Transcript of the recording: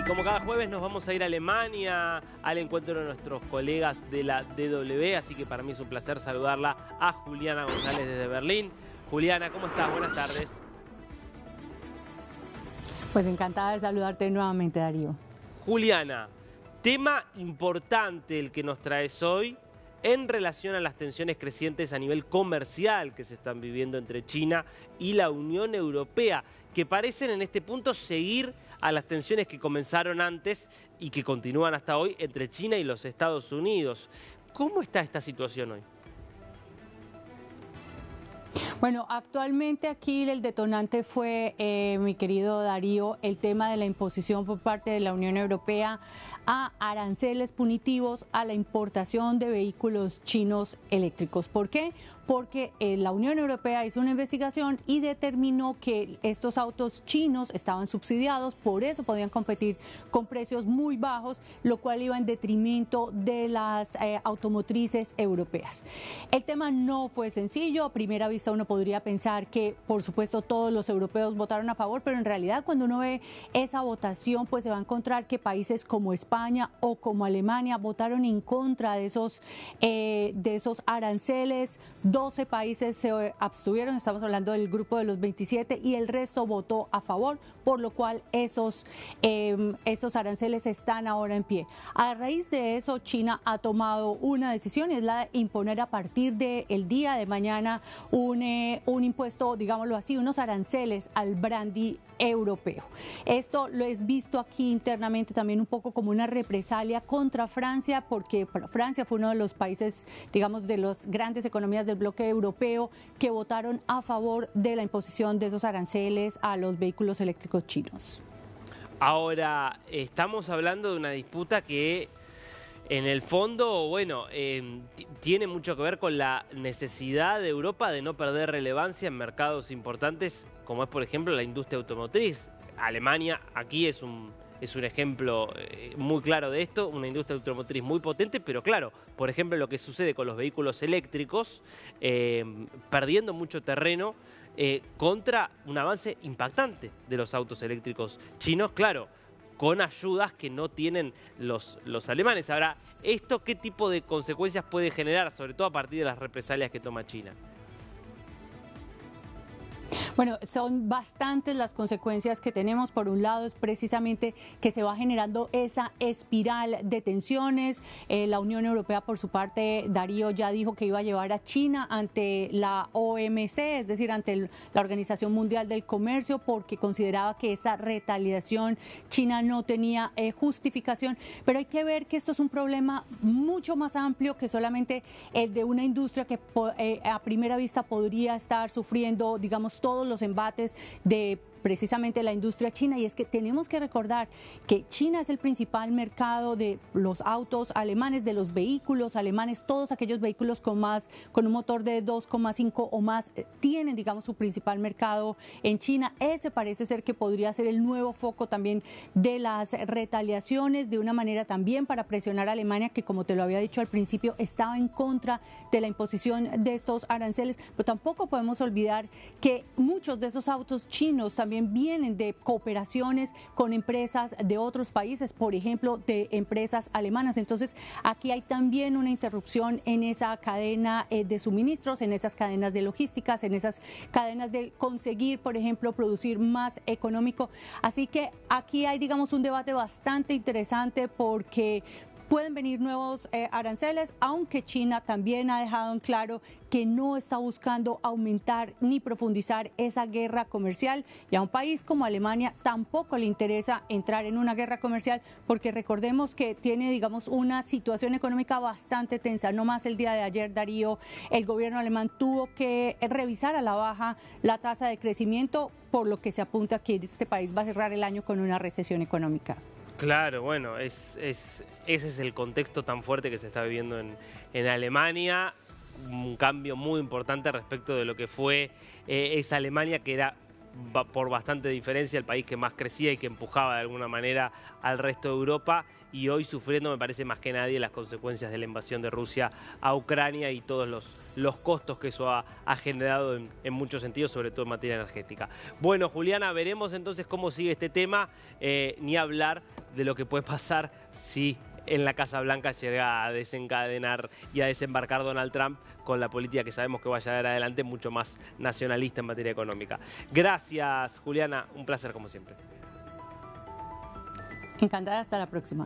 como cada jueves nos vamos a ir a Alemania al encuentro de nuestros colegas de la DW, así que para mí es un placer saludarla a Juliana González desde Berlín. Juliana, ¿cómo estás? Buenas tardes. Pues encantada de saludarte nuevamente, Darío. Juliana, tema importante el que nos traes hoy en relación a las tensiones crecientes a nivel comercial que se están viviendo entre China y la Unión Europea, que parecen en este punto seguir a las tensiones que comenzaron antes y que continúan hasta hoy entre China y los Estados Unidos. ¿Cómo está esta situación hoy? Bueno, actualmente aquí el detonante fue, mi querido Darío, el tema de la imposición por parte de la Unión Europea a aranceles punitivos a la importación de vehículos chinos eléctricos. ¿Por qué? Porque la Unión Europea hizo una investigación y determinó que estos autos chinos estaban subsidiados, por eso podían competir con precios muy bajos, lo cual iba en detrimento de las automotrices europeas. El tema no fue sencillo. A primera vista uno podría pensar que, por supuesto, todos los europeos votaron a favor, pero en realidad cuando uno ve esa votación, pues se va a encontrar que países como España o como Alemania votaron en contra de esos aranceles. 12 países se abstuvieron, estamos hablando del grupo de los 27, y el resto votó a favor, por lo cual esos aranceles están ahora en pie. A raíz de eso, China ha tomado una decisión, y es la de imponer a partir del día de mañana un impuesto, digámoslo así, unos aranceles al brandy europeo. Esto lo es visto aquí internamente también un poco como una represalia contra Francia, porque Francia fue uno de los países, digamos, de las grandes economías del bloque europeo que votaron a favor de la imposición de esos aranceles a los vehículos eléctricos chinos. Ahora, estamos hablando de una disputa que en el fondo, bueno, tiene mucho que ver con la necesidad de Europa de no perder relevancia en mercados importantes, como es, por ejemplo, la industria automotriz. Alemania aquí es un ejemplo muy claro de esto, una industria automotriz muy potente, pero claro, por ejemplo, lo que sucede con los vehículos eléctricos, perdiendo mucho terreno contra un avance impactante de los autos eléctricos chinos, claro, con ayudas que no tienen los alemanes. Ahora, ¿esto qué tipo de consecuencias puede generar, sobre todo a partir de las represalias que toma China? Bueno, son bastantes las consecuencias que tenemos. Por un lado, es precisamente que se va generando esa espiral de tensiones. La Unión Europea, por su parte, Darío, ya dijo que iba a llevar a China ante la OMC, es decir, ante la Organización Mundial del Comercio, porque consideraba que esta retaliación china no tenía justificación. Pero hay que ver que esto es un problema mucho más amplio que solamente el de una industria que a primera vista podría estar sufriendo, digamos, todos los embates de precisamente la industria china, y es que tenemos que recordar que China es el principal mercado de los autos alemanes, de los vehículos alemanes. Todos aquellos vehículos con un motor de 2,5 o más tienen, digamos, su principal mercado en China. Ese parece ser que podría ser el nuevo foco también de las retaliaciones, de una manera también para presionar a Alemania, que, como te lo había dicho al principio, estaba en contra de la imposición de estos aranceles. Pero tampoco podemos olvidar que muchos de esos autos chinos también vienen de cooperaciones con empresas de otros países, por ejemplo, de empresas alemanas. Entonces, aquí hay también una interrupción en esa cadena de suministros, en esas cadenas de logísticas, en esas cadenas de conseguir, por ejemplo, producir más económico. Así que aquí hay, digamos, un debate bastante interesante, porque pueden venir nuevos aranceles, aunque China también ha dejado en claro que no está buscando aumentar ni profundizar esa guerra comercial. Y a un país como Alemania tampoco le interesa entrar en una guerra comercial, porque recordemos que tiene, digamos, una situación económica bastante tensa. No más el día de ayer, Darío, el gobierno alemán tuvo que revisar a la baja la tasa de crecimiento, por lo que se apunta que este país va a cerrar el año con una recesión económica. Claro, bueno, ese es el contexto tan fuerte que se está viviendo en Alemania. Un cambio muy importante respecto de lo que fue esa Alemania, que era por bastante diferencia el país que más crecía y que empujaba de alguna manera al resto de Europa, y hoy sufriendo, me parece, más que nadie las consecuencias de la invasión de Rusia a Ucrania y todos los costos que eso ha generado en muchos sentidos, sobre todo en materia energética. Bueno, Juliana, veremos entonces cómo sigue este tema, ni hablar de lo que puede pasar si en la Casa Blanca llega a desencadenar y a desembarcar Donald Trump con la política que sabemos que va a llevar adelante mucho más nacionalista en materia económica. Gracias, Juliana. Un placer como siempre. Encantada, hasta la próxima.